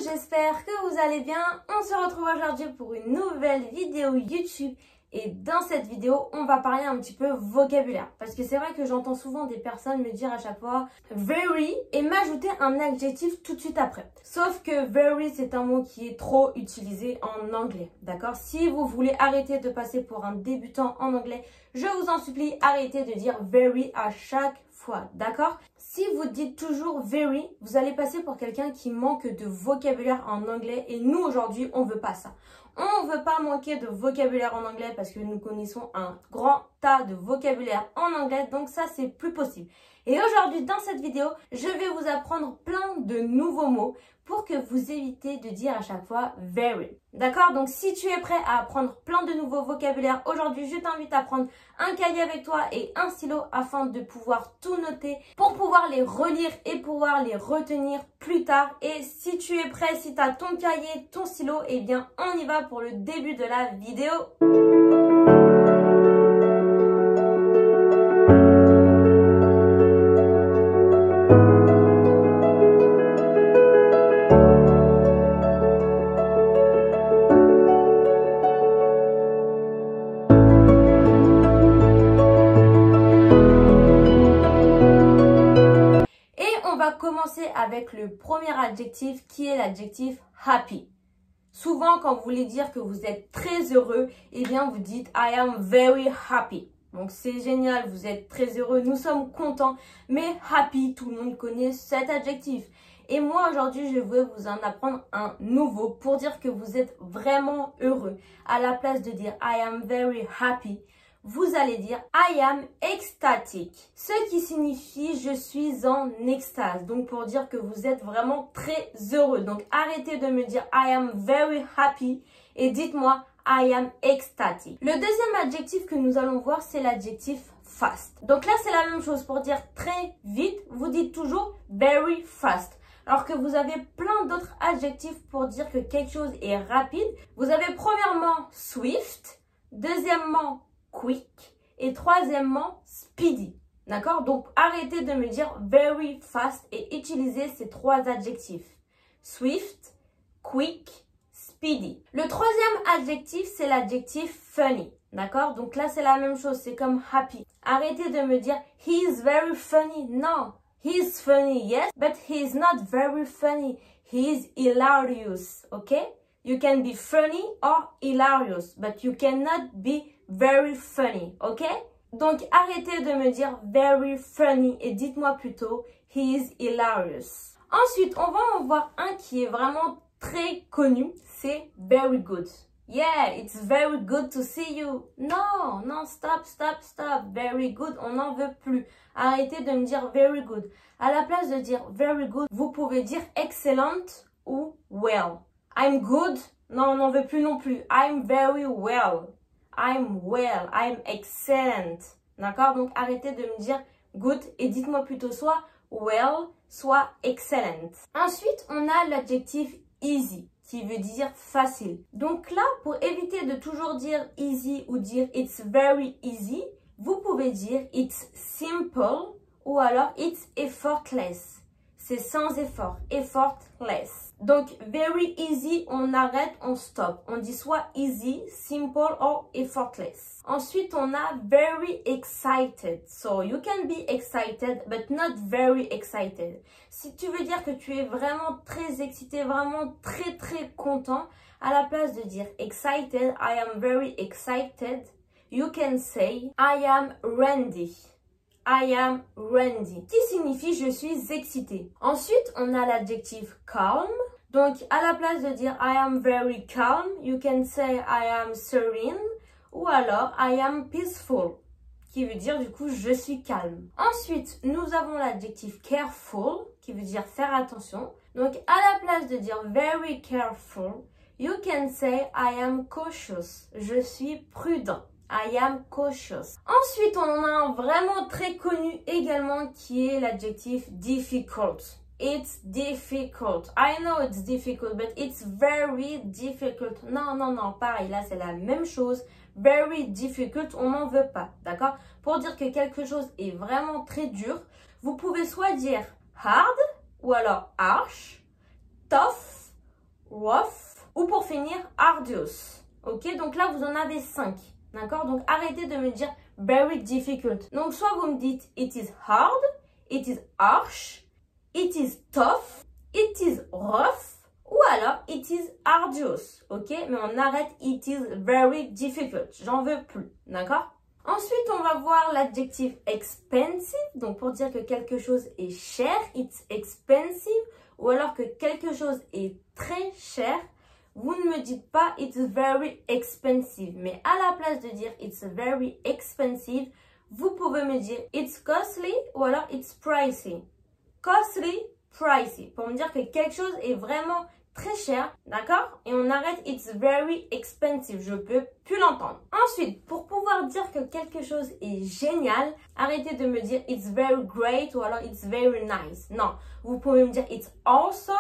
j'espère que vous allez bien. On se retrouve aujourd'hui pour une nouvelle vidéo YouTube. Et dans cette vidéo, on va parler un petit peu vocabulaire. Parce que c'est vrai que j'entends souvent des personnes me dire à chaque fois « very » et m'ajouter un adjectif tout de suite après. Sauf que « very » c'est un mot qui est trop utilisé en anglais. D'accord? Si vous voulez arrêter de passer pour un débutant en anglais, je vous en supplie, arrêtez de dire « very » à chaque fois. D'accord? Si vous dites toujours « very », vous allez passer pour quelqu'un qui manque de vocabulaire en anglais. Et nous, aujourd'hui, on veut pas ça. On ne veut pas manquer de vocabulaire en anglais parce que nous connaissons un grand tas de vocabulaire en anglais. Donc ça, c'est plus possible. Et aujourd'hui, dans cette vidéo, je vais vous apprendre plein de nouveaux mots pour que vous évitez de dire à chaque fois « very ». D'accord? Donc si tu es prêt à apprendre plein de nouveaux vocabulaires, aujourd'hui, je t'invite à prendre un cahier avec toi et un stylo afin de pouvoir tout noter pour pouvoir les relire et pouvoir les retenir plus tard. Et si tu es prêt, si tu as ton cahier, ton stylo, eh bien, on y va pour le début de la vidéo. Commencer avec le premier adjectif qui est l'adjectif happy. Souvent, quand vous voulez dire que vous êtes très heureux, eh bien, vous dites I am very happy. Donc, c'est génial, vous êtes très heureux, nous sommes contents. Mais happy, tout le monde connaît cet adjectif. Et moi, aujourd'hui, je veux vous en apprendre un nouveau pour dire que vous êtes vraiment heureux. À la place de dire I am very happy, vous allez dire I am ecstatic, ce qui signifie je suis en extase. Donc pour dire que vous êtes vraiment très heureux. Donc arrêtez de me dire I am very happy et dites-moi I am ecstatic. Le deuxième adjectif que nous allons voir, c'est l'adjectif fast. Donc là, c'est la même chose. Pour dire très vite, vous dites toujours very fast. Alors que vous avez plein d'autres adjectifs pour dire que quelque chose est rapide. Vous avez premièrement swift, deuxièmement quick et troisièmement speedy. D'accord? Donc arrêtez de me dire very fast et utilisez ces trois adjectifs. Swift, quick, speedy. Le troisième adjectif, c'est l'adjectif funny. D'accord? Donc là, c'est la même chose. C'est comme happy. Arrêtez de me dire he is very funny. Non. He is funny, yes, but he is not very funny. He is hilarious. Okay? You can be funny or hilarious, but you cannot be very funny, ok? Donc, arrêtez de me dire very funny et dites-moi plutôt he is hilarious. Ensuite, on va en voir un qui est vraiment très connu, c'est very good. Yeah, it's very good to see you. Non, non, stop, stop, stop. Very good, on n'en veut plus. Arrêtez de me dire very good. À la place de dire very good, vous pouvez dire excellent ou well. I'm good. Non, on n'en veut plus non plus. I'm very well. I'm well. I'm excellent. D'accord? Donc, arrêtez de me dire good et dites-moi plutôt soit well, soit excellent. Ensuite, on a l'adjectif easy qui veut dire facile. Donc là, pour éviter de toujours dire easy ou dire it's very easy, vous pouvez dire it's simple ou alors it's effortless. C'est sans effort, effortless. Donc, very easy, on arrête, on stop. On dit soit easy, simple or effortless. Ensuite, on a very excited. So, you can be excited, but not very excited. Si tu veux dire que tu es vraiment très excité, vraiment très très content, à la place de dire excited, I am very excited, you can say I am ready. I am ready, qui signifie je suis excité. Ensuite, on a l'adjectif calm. Donc, à la place de dire I am very calm, you can say I am serene ou alors I am peaceful, qui veut dire du coup je suis calme. Ensuite, nous avons l'adjectif careful, qui veut dire faire attention. Donc, à la place de dire very careful, you can say I am cautious, je suis prudent. I am cautious. Ensuite, on en a un vraiment très connu également qui est l'adjectif difficult. It's difficult. I know it's difficult, but it's very difficult. Non, non, non, pareil, là c'est la même chose. Very difficult, on n'en veut pas, d'accord? Pour dire que quelque chose est vraiment très dur, vous pouvez soit dire hard, ou alors harsh, tough, rough. Ou pour finir, arduous. Ok, donc là, vous en avez 5. D'accord? Donc, arrêtez de me dire very difficult. Donc, soit vous me dites it is hard, it is harsh, it is tough, it is rough, ou alors it is arduous. Ok? Mais on arrête it is very difficult. J'en veux plus. D'accord? Ensuite, on va voir l'adjectif expensive. Donc, pour dire que quelque chose est cher, it's expensive. Ou alors que quelque chose est très cher, vous ne me dites pas it's very expensive. Mais à la place de dire it's very expensive, vous pouvez me dire it's costly ou alors it's pricey. Costly, pricey. Pour me dire que quelque chose est vraiment très cher, d'accord? Et on arrête it's very expensive. Je peux plus l'entendre. Ensuite, pour pouvoir dire que quelque chose est génial, arrêtez de me dire it's very great ou alors it's very nice. Non, vous pouvez me dire it's awesome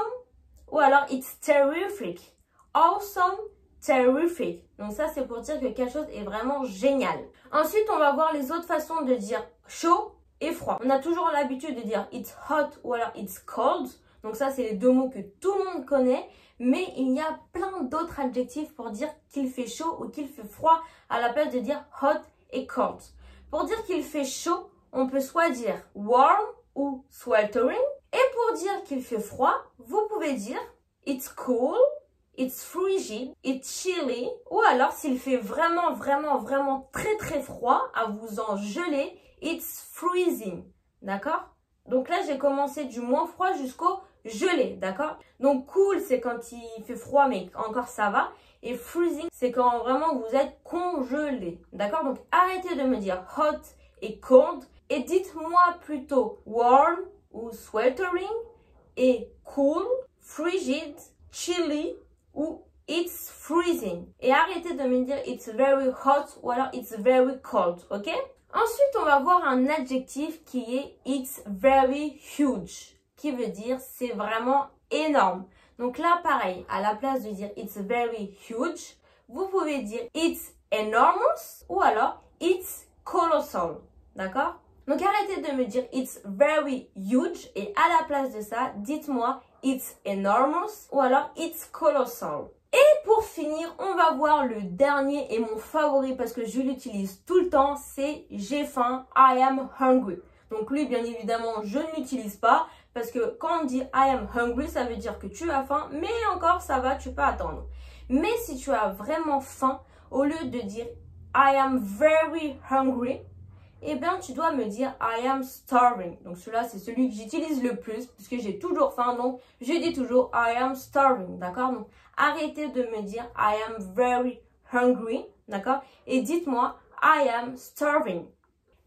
ou alors it's terrific. Awesome, terrific. Donc ça, c'est pour dire que quelque chose est vraiment génial. Ensuite, on va voir les autres façons de dire chaud et froid. On a toujours l'habitude de dire it's hot ou alors it's cold. Donc ça, c'est les deux mots que tout le monde connaît. Mais il y a plein d'autres adjectifs pour dire qu'il fait chaud ou qu'il fait froid à la place de dire hot et cold. Pour dire qu'il fait chaud, on peut soit dire warm ou sweltering. Et pour dire qu'il fait froid, vous pouvez dire it's cool, it's frigid, it's chilly. Ou alors, s'il fait vraiment très froid, à vous en geler, it's freezing. D'accord? Donc là, j'ai commencé du moins froid jusqu'au gelé. D'accord? Donc cool, c'est quand il fait froid, mais encore ça va. Et freezing, c'est quand vraiment vous êtes congelé. D'accord? Donc arrêtez de me dire hot et cold. Et dites-moi plutôt warm ou sweltering et cool, frigid, chilly ou it's freezing. Et arrêtez de me dire it's very hot ou alors it's very cold, ok? Ensuite, on va voir un adjectif qui est it's very huge, qui veut dire c'est vraiment énorme. Donc là, pareil, à la place de dire it's very huge, vous pouvez dire it's enormous ou alors it's colossal, d'accord? Donc arrêtez de me dire it's very huge et à la place de ça, dites-moi it's enormous ou alors it's colossal. Et pour finir, on va voir le dernier et mon favori parce que je l'utilise tout le temps, c'est j'ai faim, I am hungry. Donc lui, bien évidemment, je ne l'utilise pas parce que quand on dit I am hungry, ça veut dire que tu as faim, mais encore ça va, tu peux attendre. Mais si tu as vraiment faim, au lieu de dire I am very hungry, eh bien, tu dois me dire I am starving. Donc, celui-là, c'est celui que j'utilise le plus puisque j'ai toujours faim. Donc, je dis toujours I am starving. D'accord? Donc, arrêtez de me dire I am very hungry. D'accord? Et dites-moi I am starving.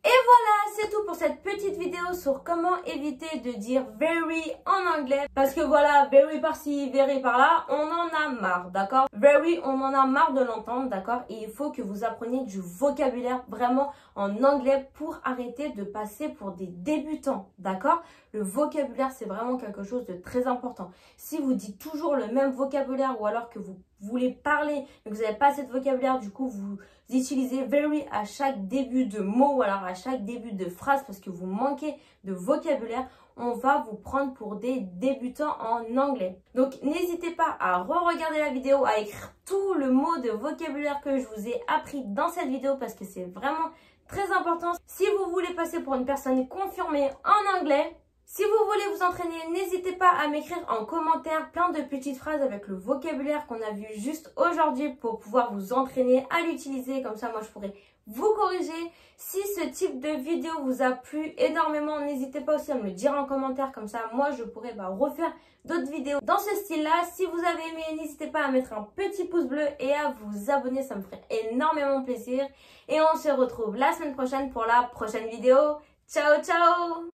Et voilà, c'est tout pour cette petite vidéo sur comment éviter de dire very en anglais. Parce que voilà, very par-ci, very par-là, on en a marre, d'accord? Very, on en a marre de l'entendre, d'accord? Et il faut que vous appreniez du vocabulaire vraiment en anglais pour arrêter de passer pour des débutants, d'accord? Le vocabulaire, c'est vraiment quelque chose de très important. Si vous dites toujours le même vocabulaire ou alors que vous voulez parler, mais que vous n'avez pas assez de vocabulaire, du coup, vous utilisez very à chaque début de mot ou alors à chaque début de phrase parce que vous manquez de vocabulaire, on va vous prendre pour des débutants en anglais. Donc, n'hésitez pas à re-regarder la vidéo, à écrire tout le mot de vocabulaire que je vous ai appris dans cette vidéo parce que c'est vraiment très important. Si vous voulez passer pour une personne confirmée en anglais, si vous voulez vous entraîner, n'hésitez pas à m'écrire en commentaire plein de petites phrases avec le vocabulaire qu'on a vu juste aujourd'hui pour pouvoir vous entraîner à l'utiliser. Comme ça, moi, je pourrais vous corriger. Si ce type de vidéo vous a plu énormément, n'hésitez pas aussi à me le dire en commentaire. Comme ça, moi, je pourrais refaire d'autres vidéos dans ce style-là. Si vous avez aimé, n'hésitez pas à mettre un petit pouce bleu et à vous abonner. Ça me ferait énormément plaisir. Et on se retrouve la semaine prochaine pour la prochaine vidéo. Ciao, ciao!